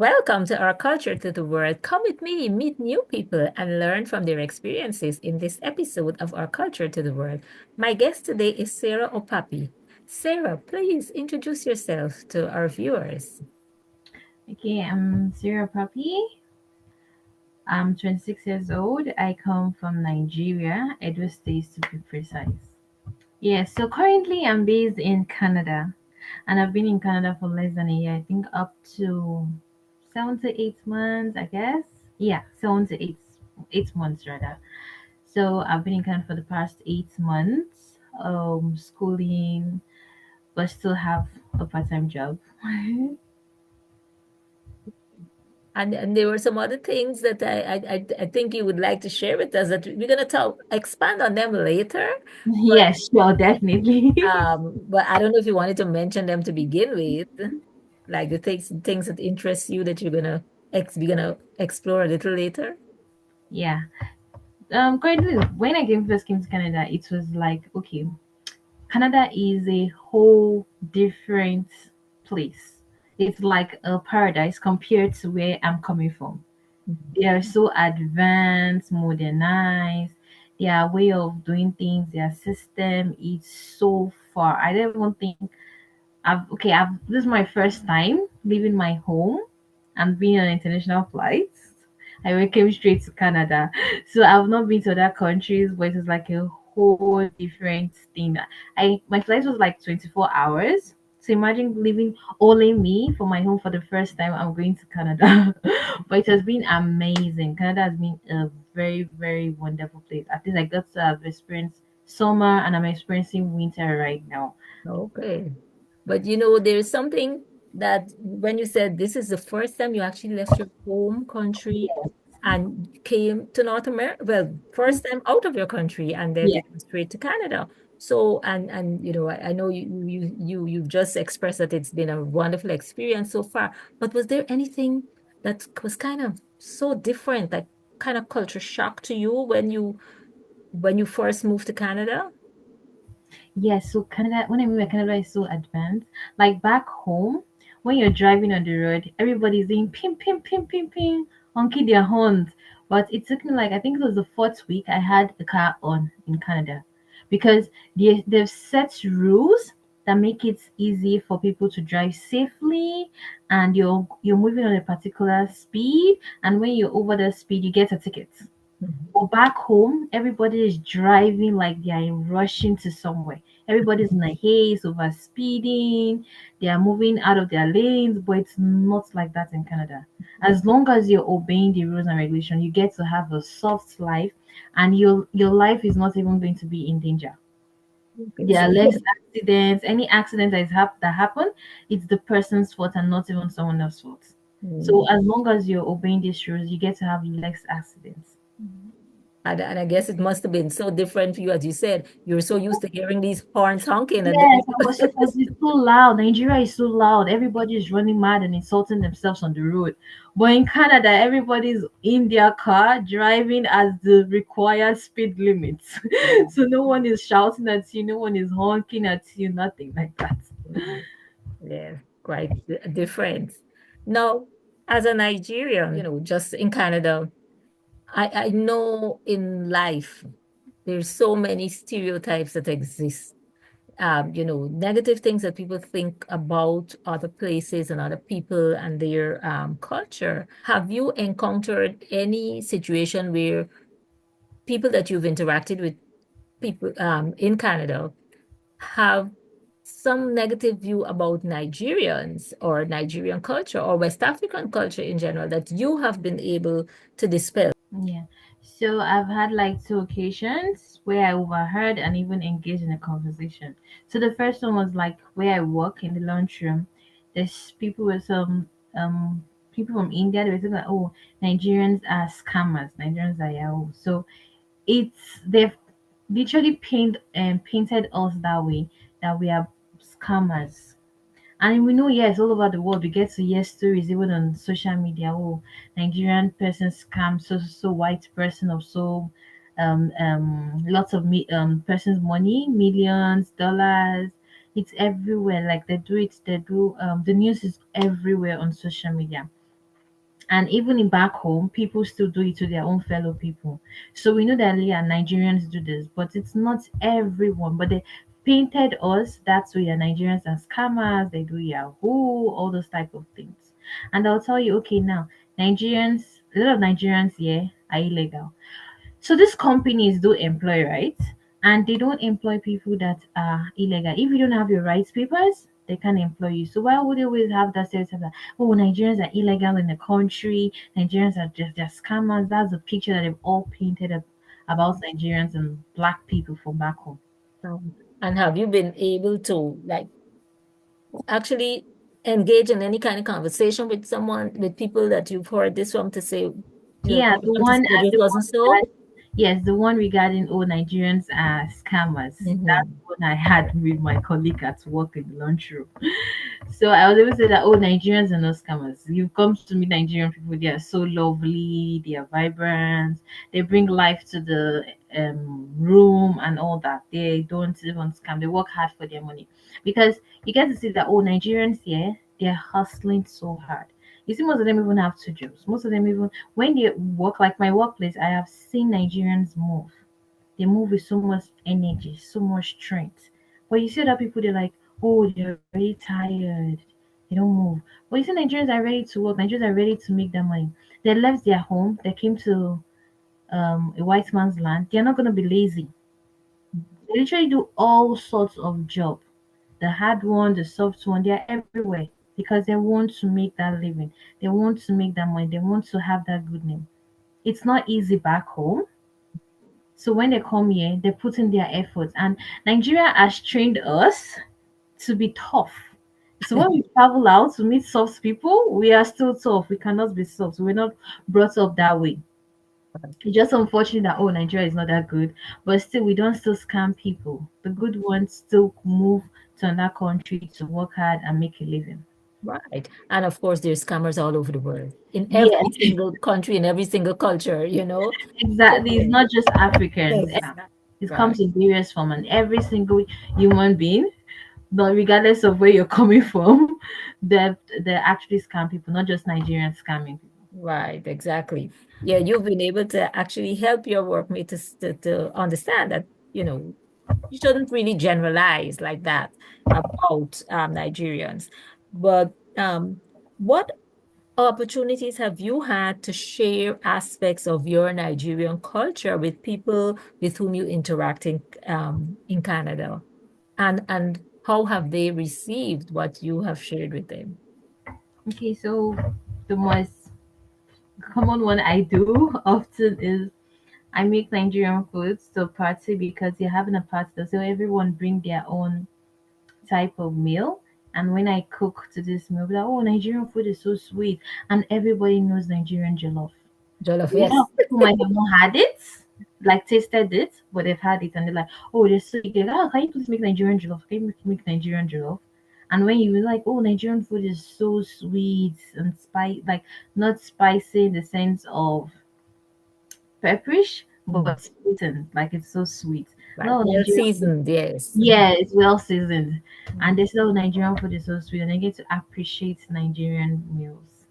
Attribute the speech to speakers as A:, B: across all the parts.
A: Welcome to Our Culture to the World. Come with me, meet new people, and learn from their experiences in this episode of Our Culture to the World. My guest today is Sarah Okpapi. Sarah, please introduce yourself to our viewers.
B: Okay, I'm Sarah Okpapi. I'm 26 years old. I come from Nigeria, Edo State to be precise. Yeah, so currently I'm based in Canada, and I've been in Canada for less than a year. I think up to 7 to 8 months, I guess. Yeah, 7 to 8 months rather. So I've been in Canada for the past 8 months, schooling, but still have a part-time job.
A: And there were some other things that I think you would like to share with us that we're gonna expand on them later.
B: Yes, sure, definitely.
A: But I don't know if you wanted to mention them to begin with, like the things that interest you that you're gonna be gonna explore a little later.
B: Yeah. Currently, when I first came to Canada, it was like, okay, Canada is a whole different place. It's like a paradise compared to where I'm coming from. They are so advanced, modernized. Their way of doing things, their system is so far. I don't even think I've this is my first time leaving my home and being on international flights. Came straight to Canada. So I've not been to other countries, but it was like a whole different thing. I My flight was like 24 hours. So imagine leaving only me for my home for the first time. I'm going to Canada. But it has been amazing. Canada has been a very, very wonderful place. At least I got to have experienced summer and I'm experiencing winter right now.
A: Okay. But there's something that when you said this is the first time you actually left your home country and came to North America, well, first time out of your country and then
B: Yeah.
A: you went straight to Canada. So and I know you've just expressed that it's been a wonderful experience so far, but was there anything that was kind of so different, like kind of culture shock to you when you first moved to Canada?
B: Yes, so Canada, when I mean by Canada is so advanced, like back home, when you're driving on the road, everybody's saying ping, ping, ping, ping, ping, honking their horns. But it took me like, I think it was the fourth week I had the car on in Canada because they've set rules that make it easy for people to drive safely and you're moving on a particular speed and when you're over the speed you get a ticket.
A: Mhm.
B: But back home, everybody is driving like they are rushing to somewhere. Everybody's in a haze, over speeding. They are moving out of their lanes, but it's not like that in Canada. As long as you're obeying the rules and regulations, you get to have a soft life, and your life is not even going to be in danger.
A: Okay,
B: There
A: so
B: are less accidents. Any accident that happen, it's the person's fault and not even someone else's fault. So
A: mm.
B: as long as you're obeying these rules, you get to have less accidents.
A: And I guess it must have been so different for you, as you said, you're so used to hearing these horns honking, and then
B: Yes, I was so because it's so loud. Nigeria is so loud. Everybody is running mad and insulting themselves on the road. But in Canada, everybody's in their car driving as the required speed limits. So no one is shouting at you, no one is honking at you, nothing like that.
A: Mhm. Yeah, quite different. Now, as a Nigerian, just in Canada, I know in life there's so many stereotypes that exist. Negative things that people think about other places and other people and their culture. Have you encountered any situation where people that you've interacted with, people in Canada, have some negative view about Nigerians or Nigerian culture or West African culture in general that you have been able to dispel?
B: Yeah. So I've had like two occasions where I overheard and even engaged in a conversation. So the first one was like where I work in the lunchroom. There's people with some people from India. They were saying like, oh, Nigerians are scammers. Nigerians are Yahoo. So they've literally painted us that way that we are scammers. And we know, yes, all over the world, we get to hear stories even on social media. Oh, Nigerian person scam so white person or so, lots of person's money, millions, dollars. It's everywhere. Like they do it, they do. The news is everywhere on social media. And even in back home, people still do it to their own fellow people. So we know that, yeah, Nigerians do this, but it's not everyone. But they painted us that's why, Nigerians are scammers, they do Yahoo, all those type of things. And I'll tell you, okay, now Nigerians, a lot of Nigerians here are illegal. So these companies do employ, right? And they don't employ people that are illegal. If you don't have your rights papers, they can't employ you. So why would they always have that stereotype that, oh, Nigerians are illegal in the country, Nigerians are just scammers? That's the picture that they've all painted about Nigerians and black people from back home.
A: And have you been able to like actually engage in any kind of conversation with someone, with people that you've heard this from to say,
B: Yeah,
A: you want to say this
B: the
A: wasn't
B: one
A: so?
B: yes, the one regarding all Nigerians are scammers. That's
A: Hmm.
B: what I had with my colleague at work in the lunchroom. So I was able to say that, oh, Nigerians are not scammers. You've come to meet Nigerian people, they are so lovely, they are vibrant, they bring life to the room and all that. They don't even scam, they work hard for their money. Because you get to see that, oh, Nigerians here, they're hustling so hard. You see, most of them even have two jobs. Most of them even when they work, like my workplace, I have seen Nigerians move. They move with so much energy, so much strength. But you see other people, they're like, oh, they're already tired. They don't move. But you see Nigerians are ready to work. Nigerians are ready to make their money. They left their home. They came to a white man's land. They're not going to be lazy. They literally do all sorts of job. The hard one, the soft one, they're everywhere because they want to make that living. They want to make that money. They want to have that good name. It's not easy back home. So when they come here, they put in their efforts. And Nigeria has trained us to be tough. So when we travel out to meet soft people, we are still tough. We cannot be soft. We're not brought up that way. It's just unfortunate that, oh, Nigeria is not that good, but still we don't still scam people. The good ones still move to another country to work hard and make a living.
A: Right. And of course, there's scammers all over the world, in
B: Yeah,
A: every single country, in every single culture,
B: exactly. It's
A: Okay.
B: not just Africans.
A: Exactly.
B: It
A: Right.
B: comes in various forms, and every single human being, but regardless of where you're coming from, they actually scam people, not just Nigerians scamming people.
A: Right, exactly. Yeah, you've been able to actually help your workmate to understand that, you shouldn't really generalize like that about Nigerians. But what opportunities have you had to share aspects of your Nigerian culture with people with whom you interact in Canada? And how have they received what you have shared with them?
B: Okay, so the most common one I do often is I make Nigerian foods to party because you're having a party, so everyone bring their own type of meal. And when I cook to this meal, be like, oh, Nigerian food is so sweet, and everybody knows Nigerian jollof.
A: Jollof,
B: A lot
A: yes.
B: of people might have not had it, like tasted it, but they've had it and they're like, oh, they're so good. Oh, can you please make Nigerian jollof? Can you make Nigerian jollof? And when you were like, oh, Nigerian food is so sweet and spicy, like not spicy in the sense of pepperish,
A: Mm.
B: but sweetened, like it's so sweet. A
A: Right.
B: lot of
A: Well
B: Nigerian food,
A: seasoned, yes.
B: yeah, it's well seasoned. And
A: Mm.
B: they say, oh, Nigerian food is so sweet, and they get to appreciate Nigerian meals.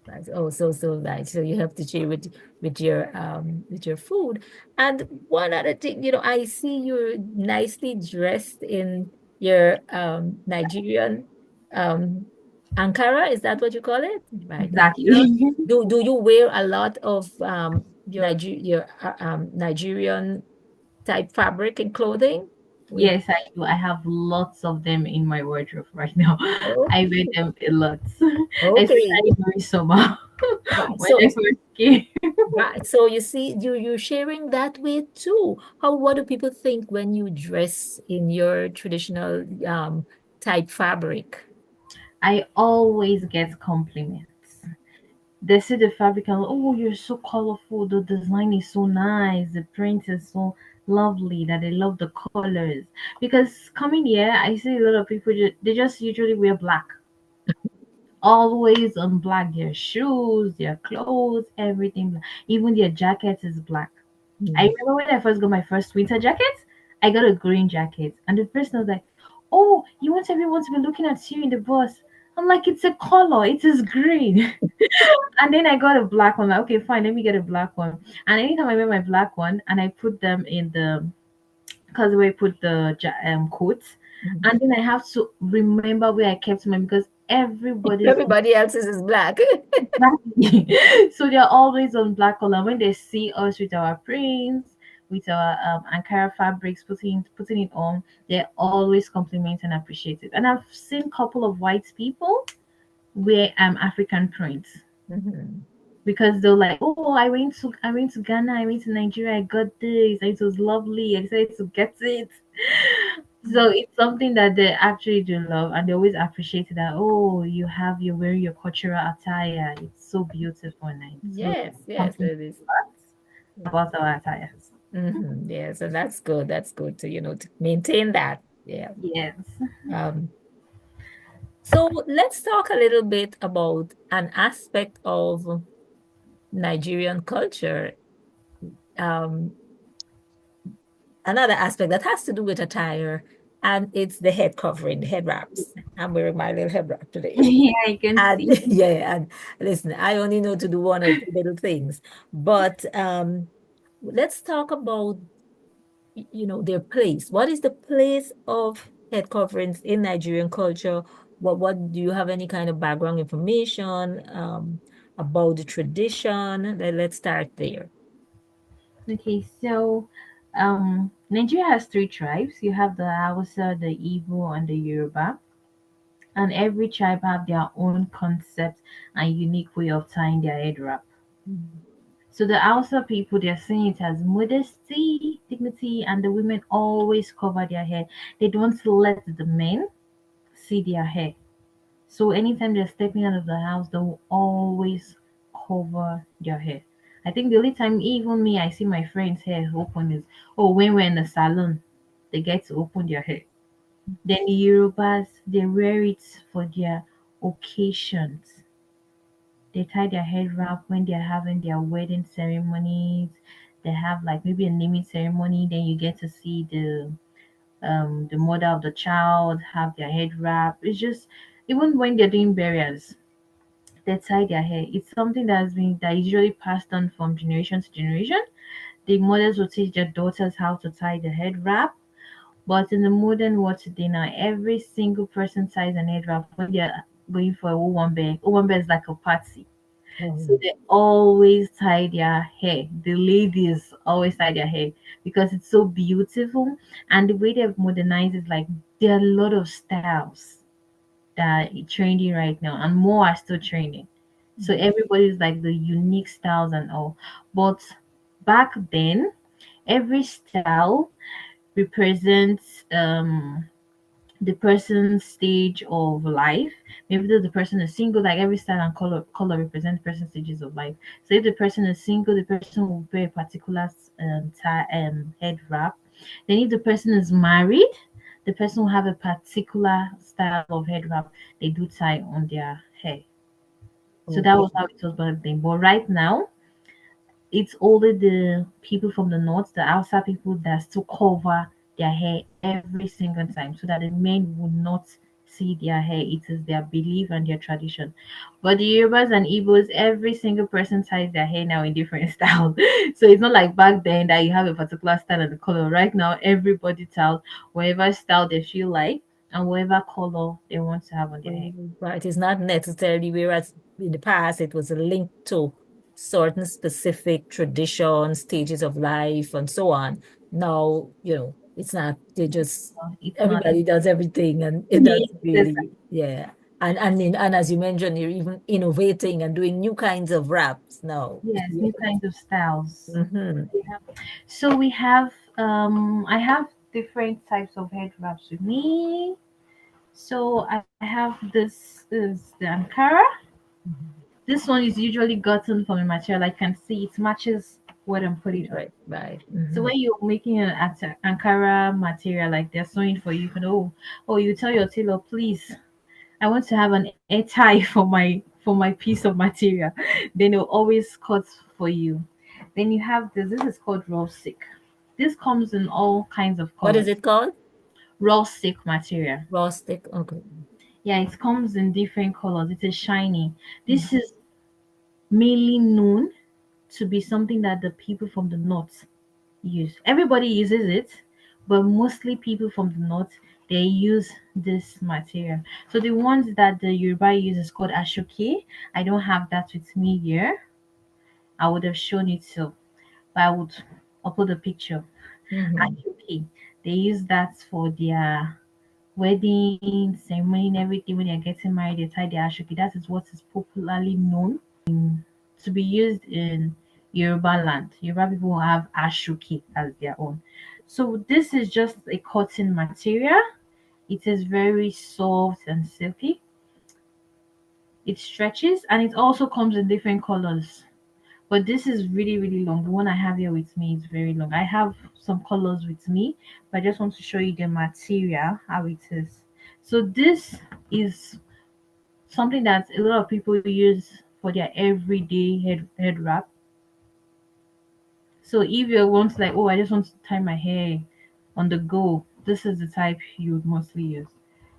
A: Right. Oh, so nice. So you have to share with your food. And one other thing, I see you're nicely dressed in your Nigerian um Ankara. Is that what you call it? Right. Ankara.
B: Exactly.
A: Do you wear a lot of your Nigerian type fabric and clothing? With
B: Yes, I do. I have lots of them in my wardrobe right now.
A: Oh,
B: I wear them a lot,
A: okay.
B: especially during summer
A: Right.
B: when I first came.
A: Right. So you see, you're sharing that way too. What do people think when you dress in your traditional type fabric?
B: I always get compliments. They see the fabric and oh, you're so colorful. The design is so nice. The print is so lovely that they love the colors. Because coming here, I see a lot of people they just usually wear black. Always on black. Their shoes, their clothes, everything black. Even their jacket is black. I
A: Mm.
B: remember when I first got my first winter jacket, I got a green jacket. And the person was like, oh, you want everyone to be looking at you in the bus. I'm like, it's a color, it is green. And then I got a black one. Like, okay, fine, let me get a black one. And anytime I wear my black one and I put them in the, because we put the coats,
A: Mhm.
B: and then I have to remember where I kept mine because everybody's on
A: Everybody else's is black.
B: black. So they're always on black color. When they see us with our prints, with our Ankara fabrics, putting it on, they always compliment and appreciate it. And I've seen a couple of white people wear African prints
A: Mhm.
B: because they're like, oh, I went to Ghana, I went to Nigeria, I got this, it was lovely, I decided to get it. So it's something that they actually do love, and they always appreciate that. Oh, you're wearing your cultural attire. It's so beautiful, and it's so
A: Yes, yes,
B: something
A: it is.
B: about our attires.
A: Yeah, so that's good. That's good to, to maintain that. Yeah.
B: Yes.
A: Um, so let's talk a little bit about an aspect of Nigerian culture. Um, Another aspect that has to do with attire, and it's the head covering, the head wraps. I'm wearing my little head wrap today.
B: Yeah, I can
A: And
B: see.
A: yeah, and listen, I only know to do one or two little things, but let's talk about their place. What is the place of head coverings in Nigerian culture? What do you have any kind of background information about the tradition? Let's start there.
B: Okay, so Nigeria has three tribes. You have the Hausa, the Igbo, and the Yoruba. And every tribe have their own concept and unique way of tying their head wrap.
A: Mhm.
B: So the Hausa people, they're seeing it as modesty, dignity, and the women always cover their hair. They don't let the men see their hair. So anytime they're stepping out of the house, they will always cover their hair. I think the only time even me I see my friends' hair open is when we're in the salon, they get to open their hair. Then the Yorubas they wear it for their occasions. They tie their head wrap when they're having their wedding ceremonies. They have like maybe a naming ceremony. Then you get to see the mother of the child have their head wrap. It's just even when they're doing burials, they tie their hair. It's something that is usually passed on from generation to generation. The mothers will teach their daughters how to tie the head wrap. But in the modern world today now, every single person ties an head wrap when they're going for a Owambe. Owambe is like a party. So
A: Um,
B: they always tie their hair. The ladies always tie their hair because it's so beautiful. And the way they've modernized it, like there are a lot of styles that are trending right now, and more are still trending. So everybody's like the unique styles and all. But back then, every style represents the person's stage of life. Maybe the person is single, like every style and color represent the person's stages of life. So if the person is single, the person will wear a particular head wrap. Then if the person is married, the person will have a particular style of head wrap they do tie on their hair. So that
A: okay.
B: was how it was back then. But right now, it's only the people from the north, the outside people that still cover their hair every single time so that the men will not see their hair. It is their belief and their tradition. But the Yorubas and Igbos, every single person ties their hair now in different styles. So it's not like back then that you have a particular style and the color. Right now, everybody ties whatever style they feel like and whatever color they want to have on their hair.
A: Right. It's not necessarily, whereas in the past it was a link to certain specific traditions, stages of life, and so on. Now, it's not, they just,
B: It's not.
A: everybody does everything and it doesn't
B: Yes,
A: really, yeah. And as you mentioned, you're even innovating and doing new kinds of wraps now.
B: yes,
A: Yeah.
B: new kinds of styles.
A: Hmm.
B: So we have I have different types of head wraps with me. So I have this is the Ankara. This one is usually gotten from a material I can see it matches what I'm putting on.
A: Right, right.
B: So when you're making an Ankara material like they're sewing for you, you can you tell your tailor, please, I want to have an air tie for my piece of material. Then they'll always cut for you. Then you have this. This is called raw silk. This comes in all kinds of
A: What is
B: colors.
A: it called?
B: Raw silk material.
A: Raw stick. Okay.
B: Yeah, it comes in different colors. It is shiny.
A: Mm.
B: This is mainly known to be something that the people from the north use. Everybody uses it, but mostly people from the north they use this material. So the ones that the Yoruba use is called ashoke. I don't have that with me here. I would have shown it so, but I would upload a picture.
A: Mhm.
B: Ashoke. They use that for their wedding ceremony and everything. When they're getting married, they tie their ashoke. That is what is popularly known to be used in Yoruba land. Yoruba people have ashoke as their own. So this is just a cotton material. It is very soft and silky. It stretches and it also comes in different colors. But this is really, really long. The one I have here with me is very long. I have some colors with me, but I just want to show you the material, how it is. So this is something that a lot of people use for their everyday head wrap. So if you want like, oh, I just want to tie my hair on the go, this is the type you would mostly use.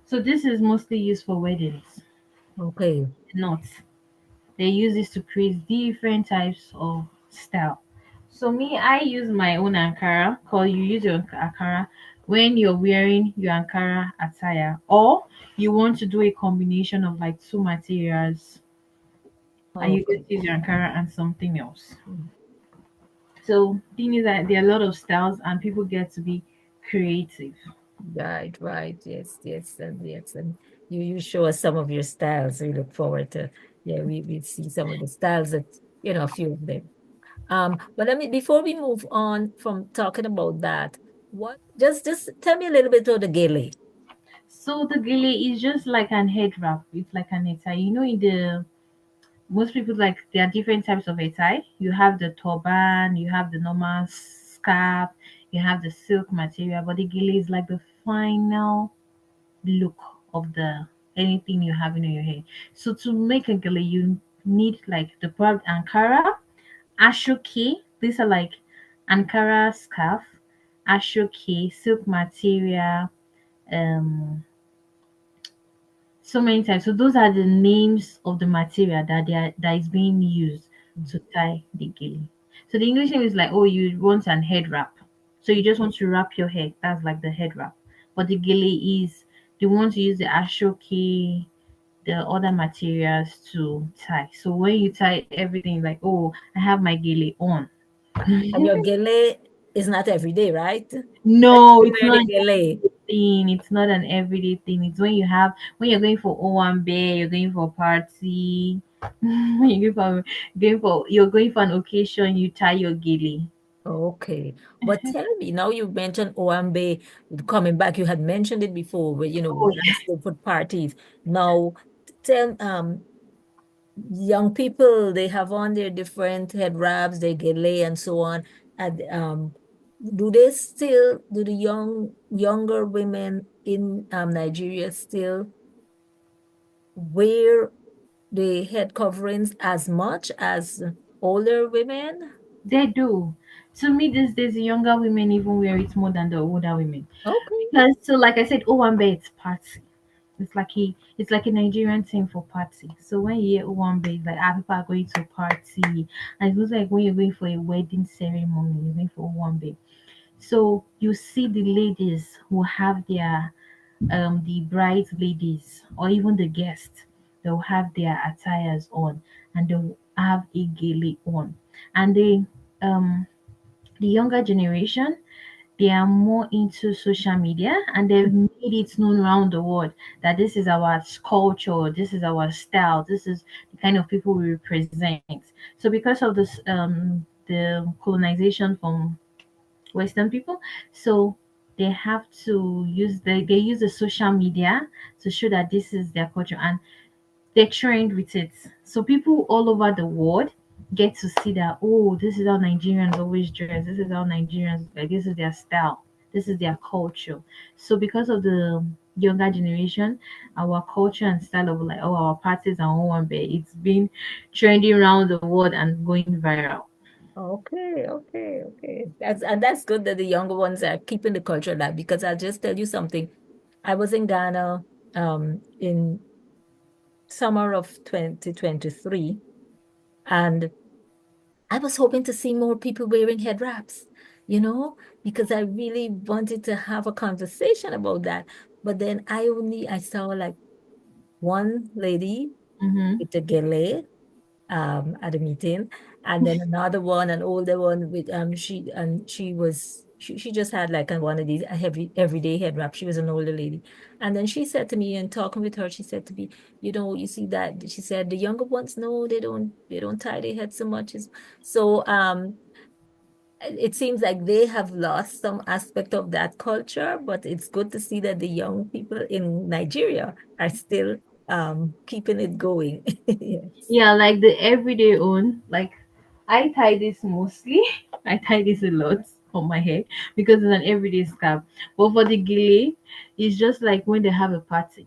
B: So this is mostly used for weddings,
A: Okay.
B: not. They use this to create different types of style. So me, I use my own Ankara, cause you use your Ankara when you're wearing your Ankara attire, or you want to do a combination of like two materials, and you
A: Okay.
B: just use your Ankara and something else. So thing is that there are a lot of styles, and people get to be creative.
A: Right, right. Yes, yes, and yes. And you show us some of your styles. We look forward to, yeah, we see some of the styles that, a few of them. But I mean, before we move on from talking about that, what just tell me a little bit of the gele.
B: So the gele is just like an head wrap. It's like an attire. You know, in the most people like there are different types of a tie. You have the turban, you have the normal scarf, you have the silk material, but the gele is like the final look of the anything you have in your hair. So to make a gele, you need like the private Ankara, ashoke. These are like Ankara scarf, ashoke, silk material, um so many times. So those are the names of the material that is being used to tie the gele. So the English name is like, oh, you want an head wrap. So you just want to wrap your head. That's like the head wrap. But the gele is they want to use the ashoke, the other materials to tie. So when you tie everything, like, oh, I have my gele on.
A: And your gele is not every day, right? When
B: No,
A: you
B: it's
A: wear
B: not
A: the
B: an
A: gele.
B: everyday thing. It's not an everyday thing. It's when you're going for Owambe, you're going for a party, when you're going for an occasion, you tie your gele.
A: Okay. But tell me, now you mentioned Owambe coming back. You had mentioned it before, where,
B: Oh
A: that's good for parties. Now, tell young people, they have on their different head wraps, their gele and so on. And do the younger women in Nigeria still wear the head coverings as much as older women?
B: they do. To me, these days, the younger women even wear it more than the older women.
A: Okay.
B: Because so, like I said, Owambe it's party. It's like a Nigerian thing for party. So when you hear Owambe, it's like people are going to a party, and it looks like when you're going for a wedding ceremony, you're going for Owambe. So you see the ladies who have their the bride ladies or even the guests, they'll have their attires on and they'll have a gele on. And the younger generation, they are more into social media and they've made it known around the world that this is our culture, this is our style, this is the kind of people we represent. So because of this the colonization from Western people. So they have to they use the social media to show that this is their culture and they're trained with it. So people all over the world get to see that, oh, this is how Nigerians always dress, this is how Nigerians like this is their style, this is their culture. So because of the younger generation, our culture and style of like oh our parties and one it's been trending around the world and going viral.
A: Okay, okay, okay. That's good that the younger ones are keeping the culture alive because I'll just tell you something. I was in Ghana in summer of 2023, and I was hoping to see more people wearing head wraps, you know, because I really wanted to have a conversation about that. But then I saw like one lady
B: Mm-hmm.
A: with a gele at a meeting, and then another one, an older one with she just had like one of these a heavy everyday head wrap. She was an older lady, and then she said to me, and talking with her, she said to me, you see that, she said the younger ones, no, they don't tie their head so much. So it seems like they have lost some aspect of that culture, but it's good to see that the young people in Nigeria are still keeping it going. Yes.
B: Yeah, like the everyday one. Like I tie this mostly. I tie this a lot on my head because it's an everyday scarf. But for the gilly, it's just like when they have a party.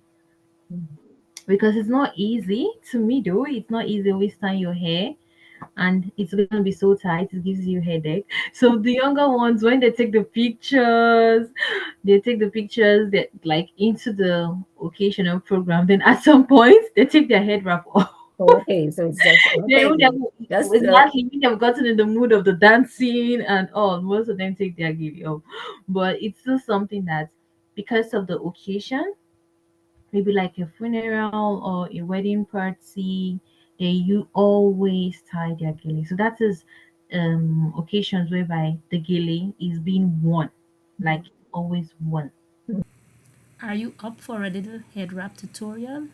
B: Because it's not easy to me though. It's not easy always tying your hair, and it's gonna be so tight. It gives you headache. So the younger ones, when they take the pictures, they take the pictures that like into the occasional program. Then at some point, they take their head wrap off.
A: Okay, so it's just
B: They
A: okay.
B: would have
A: Just
B: exactly when they've gotten in the mood of the dancing and all. Most of them take their giddy off, but it's still something that because of the occasion, maybe like a funeral or a wedding party, they you always tie their gilly. So that is occasions whereby the gilly is being worn, like always worn.
A: Are you up for a little head wrap tutorial?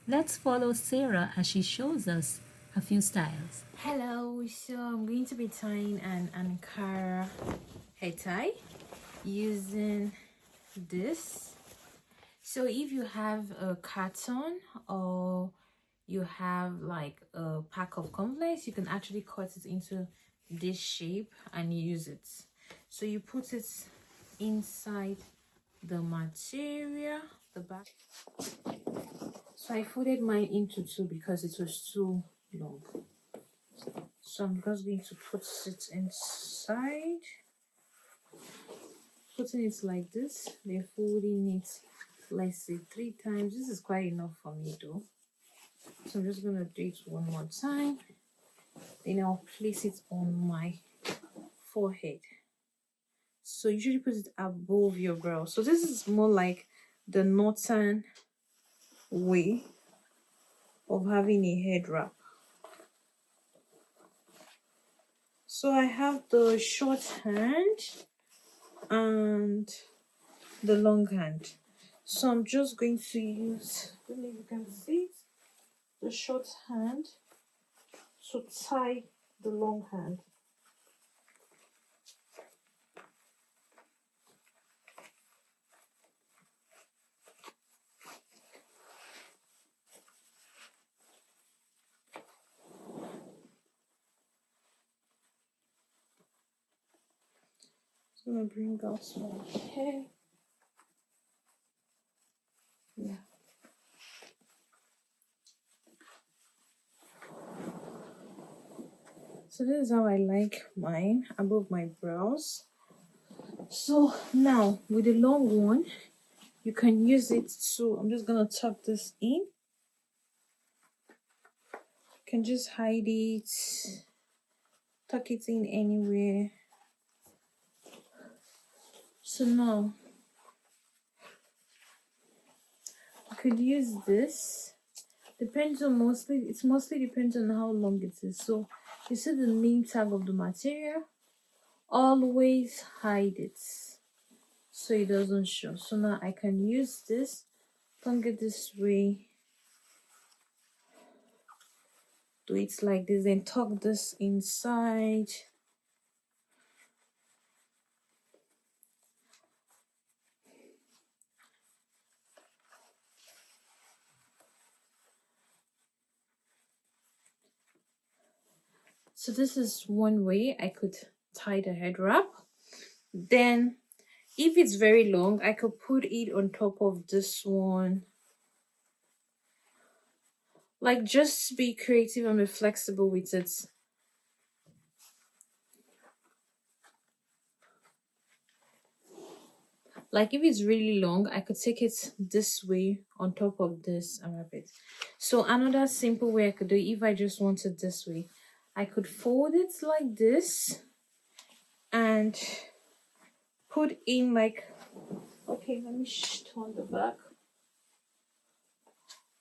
A: Let's follow Sarah as she shows us a few styles.
C: Hello, so I'm going to be tying an Ankara head tie using this. So if you have a carton or you have like a pack of cornflakes, you can actually cut it into this shape and use it. So you put it inside the material, the back. So I folded mine into two because it was too long. So I'm just going to put it inside, putting it like this, then folding it, let's say 3 times. This is quite enough for me though. So I'm just going to do it one more time. Then I'll place it on my forehead. So usually put it above your brow. So this is more like the northern way of having a head wrap. So I have the short hand and the long hand. So I'm just going to use, I don't know if you can see it, the short hand to tie the long hand. I'm gonna bring out my hair. Yeah. So this is how I like mine above my brows. So now with the long one, you can use it to, I'm just gonna tuck this in. You can just hide it, tuck it in anywhere. So now you could use this. Depends on mostly depends on how long it is. So you see the name tag of the material, always hide it so it doesn't show. So now I can use this, tongue it this way, do it like this, then tuck this inside. So this is one way I could tie the head wrap. Then if it's very long, I could put it on top of this one. Like just be creative and be flexible with it. Like if it's really long, I could take it this way on top of this and wrap it. So another simple way I could do it, if I just want it this way, I could fold it like this and put in like, okay, let me turn the back.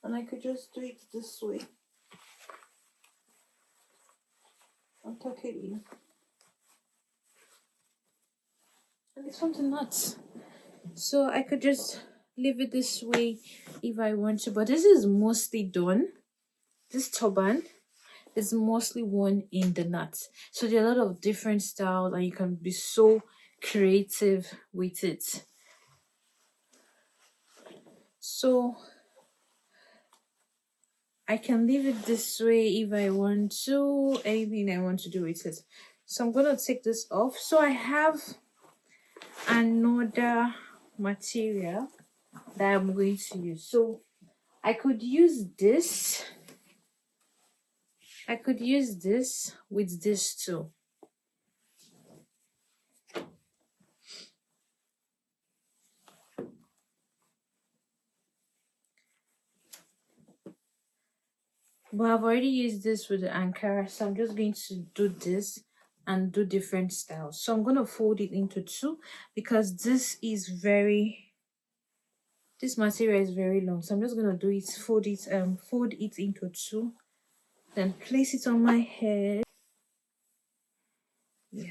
C: And I could just do it this way and tuck it in. And it's something nuts. So I could just leave it this way if I want to. But this is mostly done. This turban is mostly worn in the knots. So there are a lot of different styles and you can be so creative with it. So I can leave it this way if I want to, anything I want to do with it. So I'm gonna take this off. So I have another material that I'm going to use. So I could use this. I could use this with this too. But I've already used this with the Ankara, so I'm just going to do this and do different styles. So I'm going to fold it into two because this material is very long. So I'm just going to do it, fold it into two, then place it on my head. Yeah.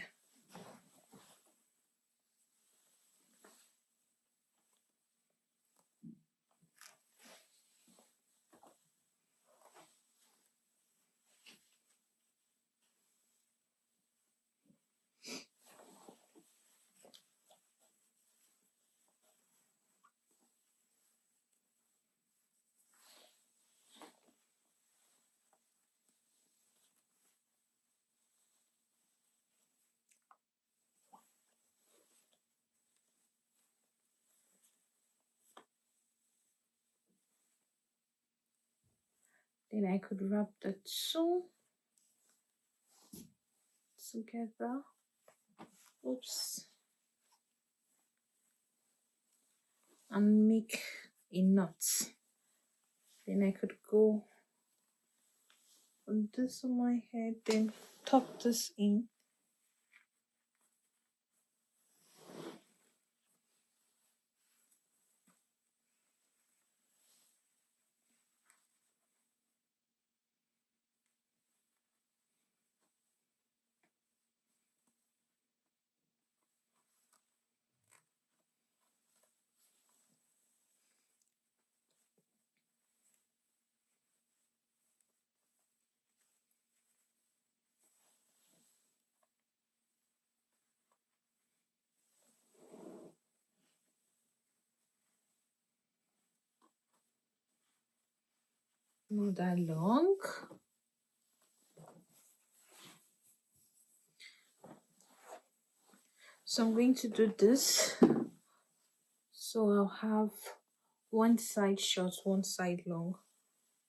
C: Then I could wrap the two together. Oops. And make a knot. Then I could go on this on my head, then tuck this in. Not that long. So I'm going to do this. So I'll have one side short, one side long.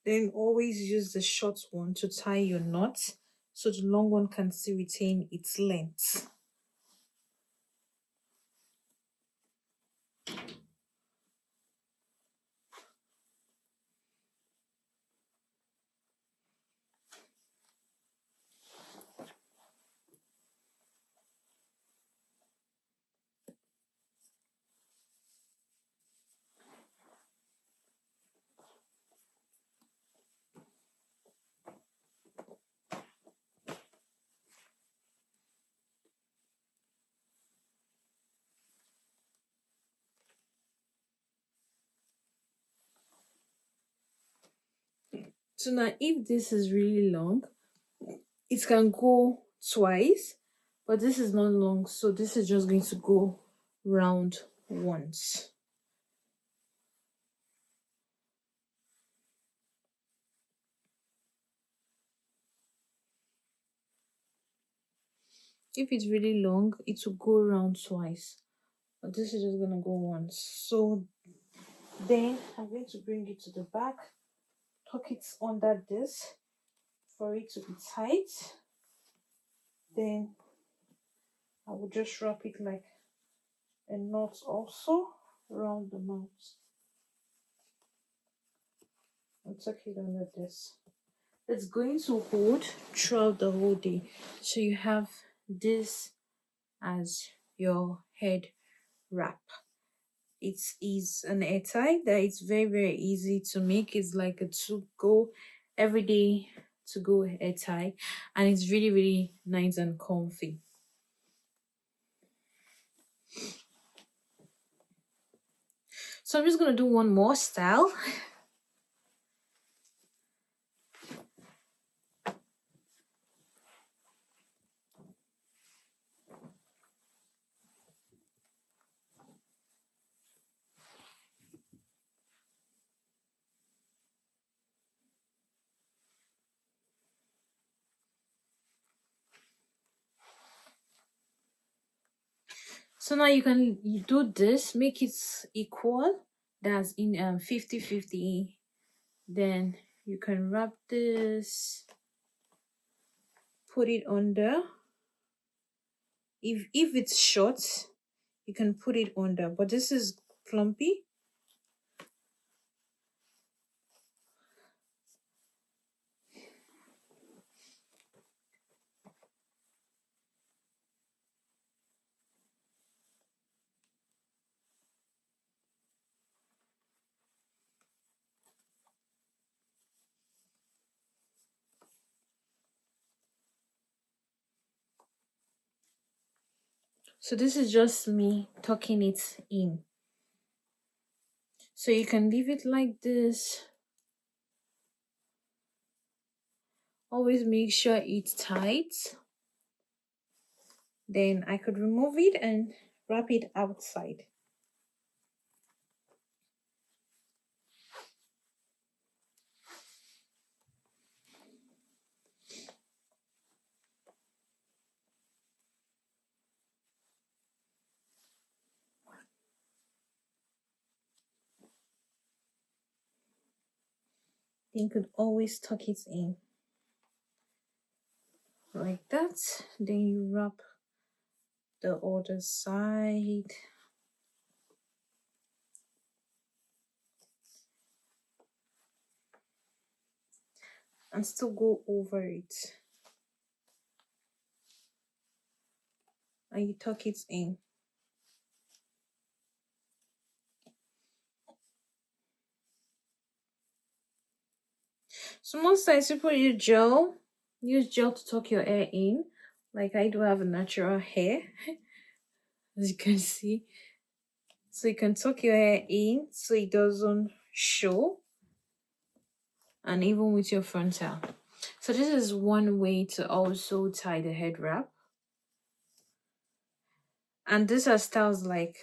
C: Then always use the short one to tie your knot so the long one can still retain its length. So now if this is really long, it can go twice, but this is not long, so this is just going to go round once. If it's really long, it will go around twice, but this is just gonna go once. So then I'm going to bring it to the back, tuck it under this for it to be tight. Then I will just wrap it like and knots also around the mouth. And tuck it under this. It's going to hold throughout the whole day. So you have this as your head wrap. It is an air tie that it's very easy to make. It's like a to go everyday to go air tie, and it's really nice and comfy. So I'm just gonna do one more style. So now you do this, make it equal. That's in 50-50. Then you can wrap this, put it under. If it's short, you can put it under. But this is clumpy. So this is just me tucking it in. So you can leave it like this. Always make sure it's tight. Then I could remove it and wrap it outside. You could always tuck it in like that. Then you wrap the other side. And still go over it. And you tuck it in. So most times people use gel to tuck your hair in. Like I do have a natural hair, as you can see. So you can tuck your hair in so it doesn't show. And even with your frontal. So this is one way to also tie the head wrap. And these are styles like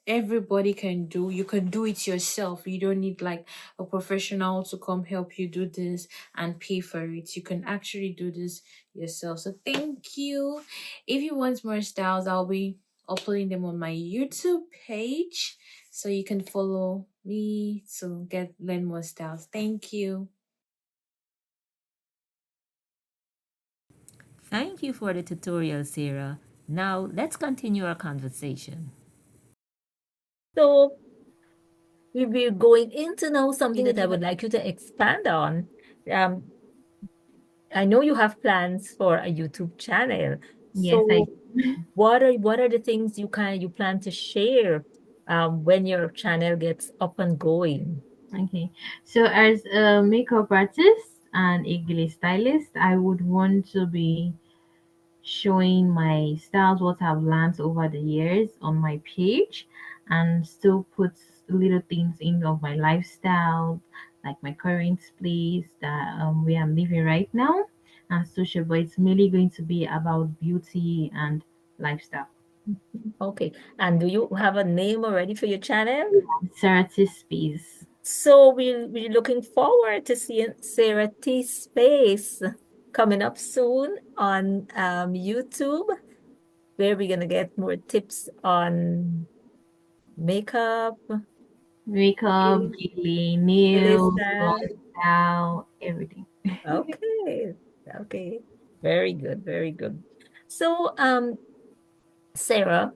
C: everybody can do. You can do it yourself. You don't need like a professional to come help you do this and pay for it. You can actually do this yourself. So thank you. If you want more styles, I'll be uploading them on my YouTube page, so you can follow me to learn more styles. Thank you.
A: Thank you for the tutorial, Sarah. Now let's continue our conversation. So we're going into now something that I would like you to expand on. Um, I know you have plans for a YouTube channel.
B: Yes, I
A: So what are the things you plan to share when your channel gets up and going?
B: okay. So as a makeup artist and a glitter stylist, I would want to be showing my styles, what I've learned over the years on my page, and still put little things in of my lifestyle, like my current place that where I'm living right now, and social. But it's mainly going to be about beauty and lifestyle.
A: Okay. And do you have a name already for your channel?
B: Sarah Space.
A: So we're looking forward to seeing Sarah T Space coming up soon on YouTube, where we're gonna get more tips on makeup,
B: Makeup, nails,
A: style.
B: lifestyle, everything.
A: Okay. Okay. Very good. Very good. So, Sarah,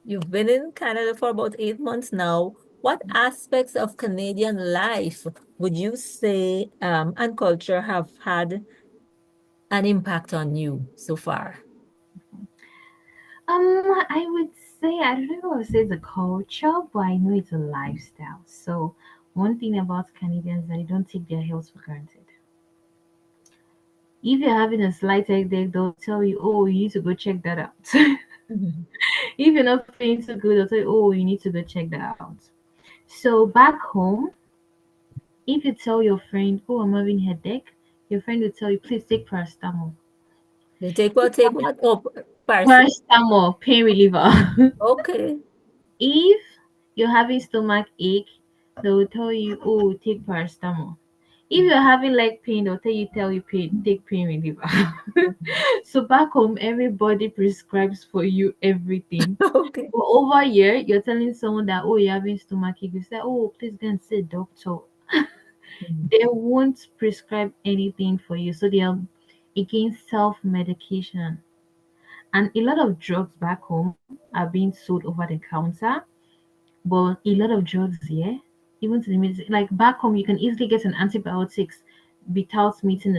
A: You've been in Canada for about 8 months now. What aspects of Canadian life would you say and culture have had an impact on you so far?
B: I would say I don't know if I would say it's a culture, but I know it's a lifestyle. So one thing about Canadians is that they don't take their health for granted. If you're having a slight headache, they'll tell you, "Oh, you need to go check that out."
A: Mhm.
B: If you're not feeling too good, they'll tell you, "Oh, you need to go check that out." So back home, if you tell your friend, "Oh, I'm having headache," your friend will tell you, "Please take paracetamol."
A: They take what? Take what? Oh, parsley.
B: Paracetamol, pain reliever.
A: Okay.
B: If you're having stomach ache, they will tell you, "Oh, take paracetamol." If you're having leg pain, they'll tell you pain, take pain reliever.
A: Mhm.
B: So back home, everybody prescribes for you everything.
A: Okay.
B: But over here, you're telling someone that, "Oh, you're having stomach ache." You say, "Oh, please go and see a doctor."
A: Mhm.
B: They won't prescribe anything for you. So they are against self-medication. And a lot of drugs back home are being sold over the counter. But a lot of drugs here, even to the like back home, you can easily get an antibiotics without meeting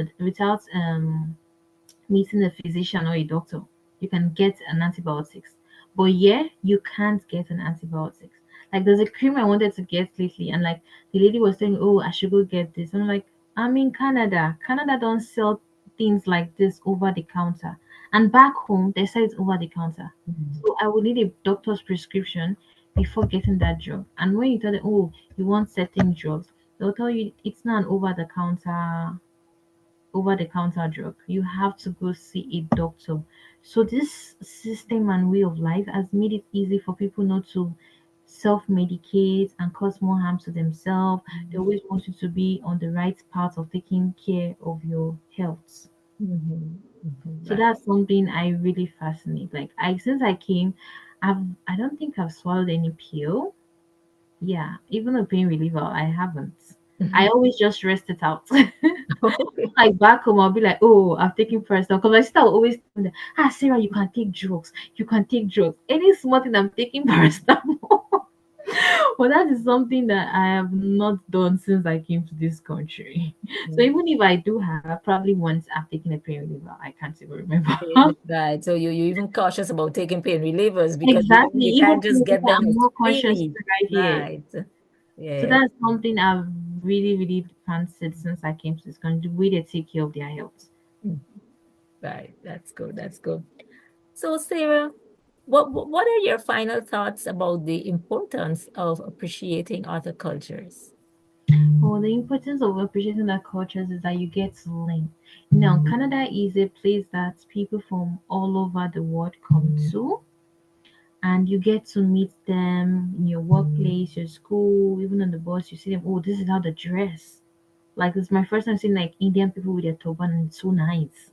B: a physician or a doctor. You can get an antibiotics. But yeah, you can't get an antibiotics. Like there's a cream I wanted to get lately, and like the lady was saying, "Oh, I should go get this." I'm like, I'm in Canada. Canada don't sell things like this over the counter. And back home they sell it over the counter.
A: Mhm.
B: So I would need a doctor's prescription before getting that drug. And when you tell them, "Oh, you want certain drugs," they'll tell you it's not an over the counter drug. You have to go see a doctor. So this system and way of life has made it easy for people not to self-medicate and cause more harm to themselves. They always want you to be on the right path of taking care of your health.
A: Mhm. Mhm.
B: So
A: Right.
B: that's something I really fascinate. Like I since I came, I don't think I've swallowed any pill. Yeah, even a pain reliever, I haven't. I
A: Mhm.
B: always just rest it out.
A: Okay.
B: Like back home, I'll be like, "Oh, I'm taking paracetamol." Because my sister will always tell me, that, Sarah, you can take drugs. You can take drugs. Any small thing, I'm taking paracetamol." But that is something that I have not done since I came to this country. So
A: Mhm.
B: even if I do have, probably once I've taken a pain reliever, I can't even remember.
A: Right. So you even cautious about taking pain relievers because
B: Exactly.
A: you
B: Even
A: can't
B: pain
A: just get
B: reliever,
A: them
B: I'm
A: as
B: more conscious
A: freely.
B: right here.
A: Right.
B: So
A: Yes.
B: that's something I've really, really fancied since I came to this country. The way they take care of their health.
A: Mm. Right. That's good. That's good. So, Sarah, what are your final thoughts about the importance of appreciating other cultures?
B: Well, the importance of appreciating their cultures is that you get to learn. Now, Canada is a place that people from all over the world come to, and you get to meet them in your workplace, your school, even on the bus. You see them. Oh, this is how they dress. Like it's my first time seeing like Indian people with their turban, and it's so nice.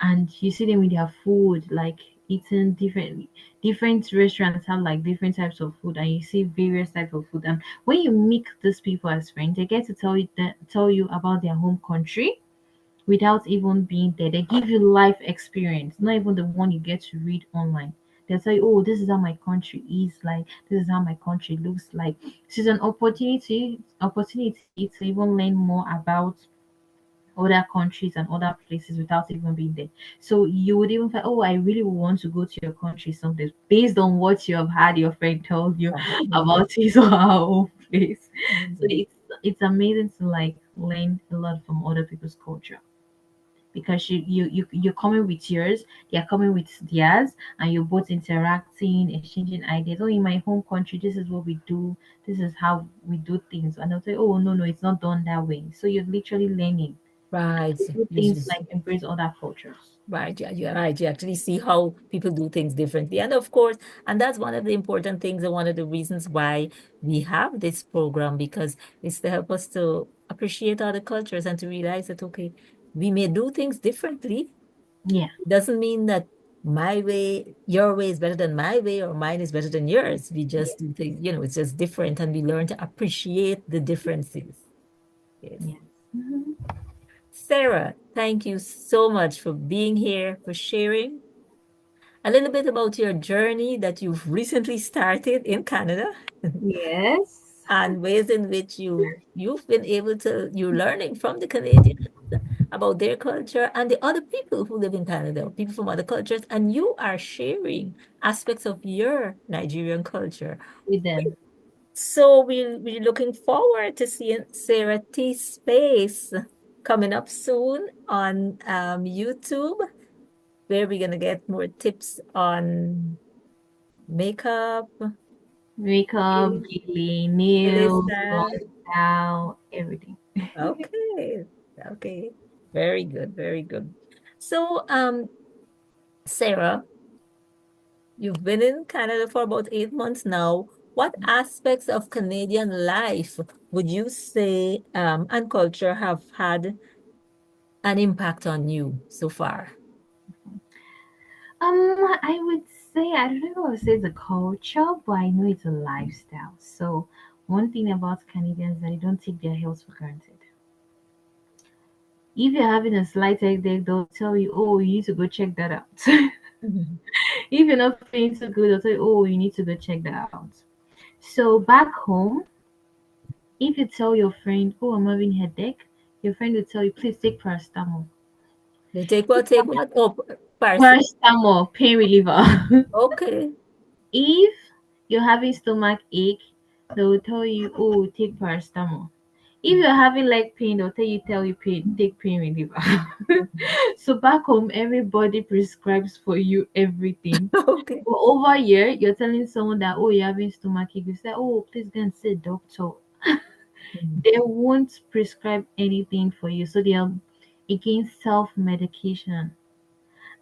B: And you see them with their food, like eating different restaurants have like different types of food, and you see various types of food. And when you meet these people as friends, they get to tell you about their home country without even being there. They give you life experience, not even the one you get to read online. They'll tell you, "Oh, this is how my country is like. This is how my country looks like." So it's an opportunity to even learn more about other countries and other places without even being there. So you would even think, "Oh, I really want to go to your country someday," based on what you have had your friend tell you
A: Mhm.
B: about his or her own place. So
A: Mhm.
B: it's amazing to like learn a lot from other people's culture because you're coming with yours, they're coming with theirs, and you're both interacting, exchanging ideas. "Oh, in my home country, this is what we do. This is how we do things." And they'll say, "Oh, no, no, it's not done that way." So you're literally learning
A: Right.
B: to do
A: Yes,
B: things
A: yes.
B: like embrace other cultures.
A: Right, yeah, you're right. You actually see how people do things differently. And of course, and that's one of the important things and one of the reasons why we have this program, because it's to help us to appreciate other cultures and to realize that, okay, we may do things differently.
B: Yeah,
A: It doesn't mean that my way, your way is better than my way or mine is better than yours. We
B: yeah,
A: just do things, it's just different and we learn to appreciate the differences. Yes.
B: yes. Mhm.
A: Sarah, thank you so much for being here, for sharing. a little bit about your journey that you've recently started in Canada
B: Yes.
A: and ways in which you've been able to you're learning from the Canadians about their culture and the other people who live in Canada, people from other cultures, and you are sharing aspects of your Nigerian culture.
B: With them.
A: So we're looking forward to seeing Sarah T Space coming up soon on YouTube, where we're gonna get more tips on makeup,
B: Makeup,
A: hair
B: nails,
A: style.
B: lifestyle, everything.
A: Okay, okay, very good, very good. So, Sarah, you've been in Canada for about 8 months now. What aspects of Canadian life would you say and culture have had an impact on you so far?
B: I would say I don't know if I would say it's a culture, but I know it's a lifestyle. So one thing about Canadians is that they don't take their health for granted. If you're having a slight headache, they'll tell you, "Oh, you need to go check that out."
A: Mhm.
B: If you're not feeling too good, they'll tell you, "Oh, you need to go check that out." So back home, if you tell your friend, "Oh, I'm having headache," your friend will tell you, "Please take paracetamol."
A: They take what? Take what? Oh, parsley.
B: Paracetamol, pain reliever.
A: Okay.
B: If you're having stomach ache, they will tell you, "Oh, take paracetamol." If you're having leg pain, they'll tell you pain, take pain reliever.
A: Mhm.
B: So back home, everybody prescribes for you everything.
A: Okay.
B: But over here, you're telling someone that, "Oh, you're having stomach ache." You say, "Oh, please go and see a doctor."
A: Mhm.
B: They won't prescribe anything for you. So they are against self-medication.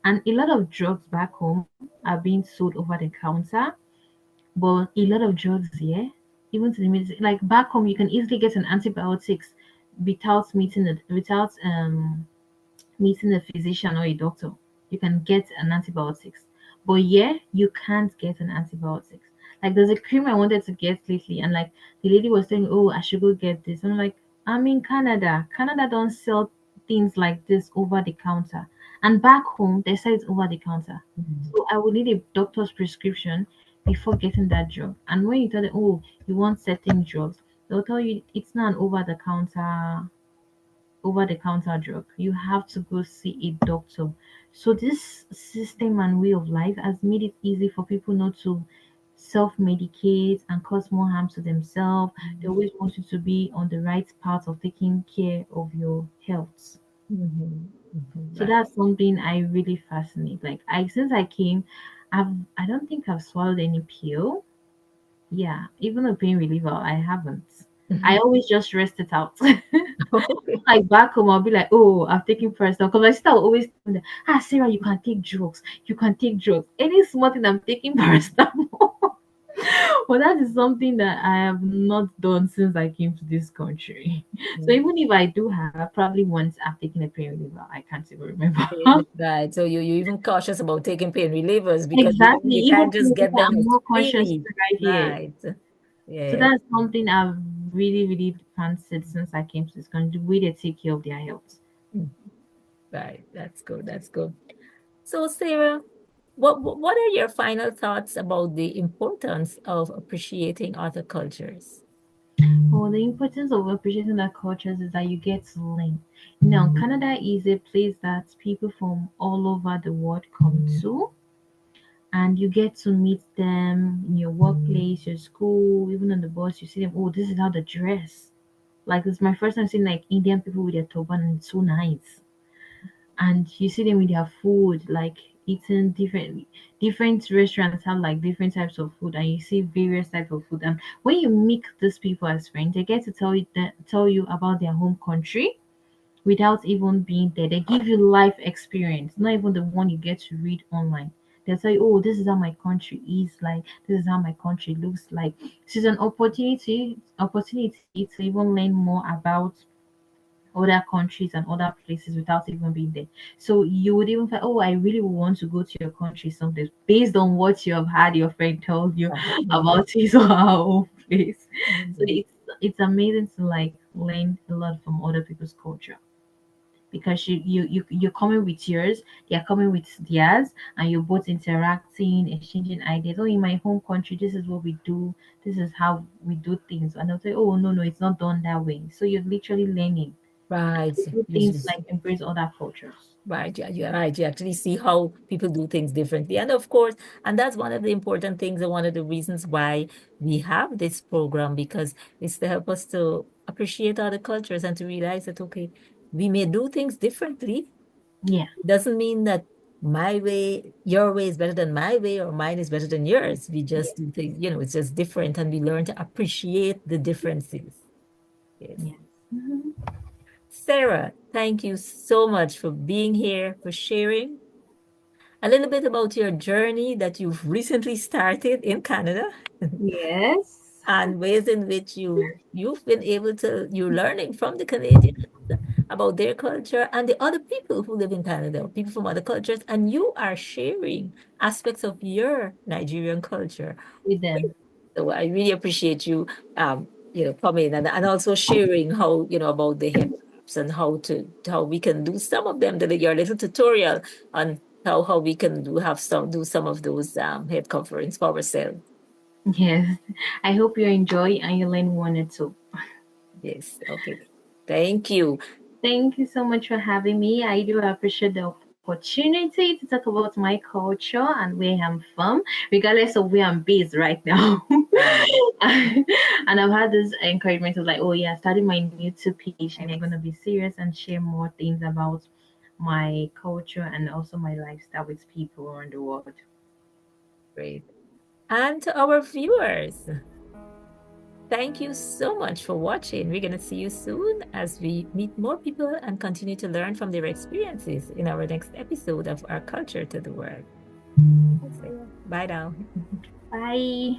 B: And a lot of drugs back home are being sold over the counter. But a lot of drugs here, even to the like back home, you can easily get an antibiotics without meeting a physician or a doctor. You can get an antibiotics. But yeah, you can't get an antibiotics. Like there's a cream I wanted to get lately, and like the lady was saying, "Oh, I should go get this." I'm like, I'm in Canada. Canada don't sell things like this over the counter. And back home they sell it over the counter.
A: Mhm.
B: So I would need a doctor's prescription before getting that drug. And when you tell them, "Oh, you want certain drugs," they'll tell you it's not an over the counter drug. You have to go see a doctor. So this system and way of life has made it easy for people not to self-medicate and cause more harm to themselves. They always want you to be on the right path of taking care of your health.
A: Mhm. Mhm.
B: So
A: Right.
B: that's something I really fascinate. Like I since I came, I don't think I've swallowed any pill. Yeah, even a pain reliever, I haven't. I
A: Mhm.
B: always just rest it out.
A: Okay.
B: Like back home, I'll be like, "Oh, I'm taking paracetamol." Because my sister will always tell me, that, Sarah, you can take drugs. You can take drugs. Any small thing, I'm taking paracetamol." But that is something that I have not done since I came to this country. So
A: Mhm.
B: even if I do have, probably once I've taken a pain reliever, I can't even remember.
A: Right. So you even cautious about taking pain relievers because
B: Exactly.
A: you
B: Even
A: can't
B: pain
A: just get
B: reliever,
A: them
B: I'm
A: as
B: more conscious
A: freely.
B: right here.
A: Right.
B: So
A: Yes.
B: that's something I've really, really fancied since I came to this country. The way they take care of their health.
A: Mm. Right. That's good. That's good. So, Sarah, what are your final thoughts about the importance of appreciating other cultures?
B: Well, the importance of appreciating that cultures is that you get to learn. Now, Canada is a place that people from all over the world come to, and you get to meet them in your workplace, your school, even on the bus. You see them. Oh, this is how they dress. Like it's my first time seeing like Indian people with their turban, and it's so nice. And you see them with their food, like eating different restaurants have like different types of food, and you see various types of food. And when you meet these people as friends, they get to tell you about their home country without even being there. They give you life experience, not even the one you get to read online. They'll tell you, "Oh, this is how my country is like. This is how my country looks like." So it's an opportunity to even learn more about other countries and other places without even being there. So you would even think, "Oh, I really want to go to your country someday," based on what you have had your friend tell you
A: Mhm.
B: about his or her own place. So
A: Mhm.
B: it's amazing to like learn a lot from other people's culture. because you're coming with yours, they're coming with theirs, and you're both interacting, exchanging ideas. Oh, in my home country, this is what we do, this is how we do things. And they'll say, oh, no, no, it's not done that way. So you're literally learning
A: Right.
B: to do
A: Yes,
B: things
A: yes.
B: like embrace other cultures.
A: Right, yeah, you're right. You actually see how people do things differently. And of course, and that's one of the important things and one of the reasons why we have this program, because it's to help us to appreciate other cultures and to realize that, okay, we may do things differently.
B: Yeah.
A: It doesn't mean that my way, your way is better than my way or mine is better than yours. We
B: Yeah.
A: just do things, it's just different and we learn to appreciate the differences. Yes.
B: Yes. Mhm.
A: Sarah, thank you so much for being here, for sharing a little bit about your journey that you've recently started in Canada
B: Yes.
A: and ways in which you've been able to you're learning from the Canadians about their culture and the other people who live in Canada, people from other cultures, and you are sharing aspects of your Nigerian culture.
B: With them.
A: So I really appreciate you coming and also sharing how, about the headwraps and how we can do some of them, your little tutorial on how we can do some of those head coverings for ourselves.
B: Yes. I hope you enjoy and you learn one or two.
A: Yes, okay. Thank you.
B: Thank you so much for having me. I do appreciate the opportunity to talk about my culture and where I'm from, regardless of where I'm based right now.
A: Right.
B: And I've had this encouragement of like, oh yeah, starting my YouTube page, and I'm gonna be serious and share more things about my culture and also my lifestyle with people around the world.
A: Great. And to our viewers, thank you so much for watching. We're going to see you soon as we meet more people and continue to learn from their experiences in our next episode of Our Culture to the World. Bye now.
B: Bye.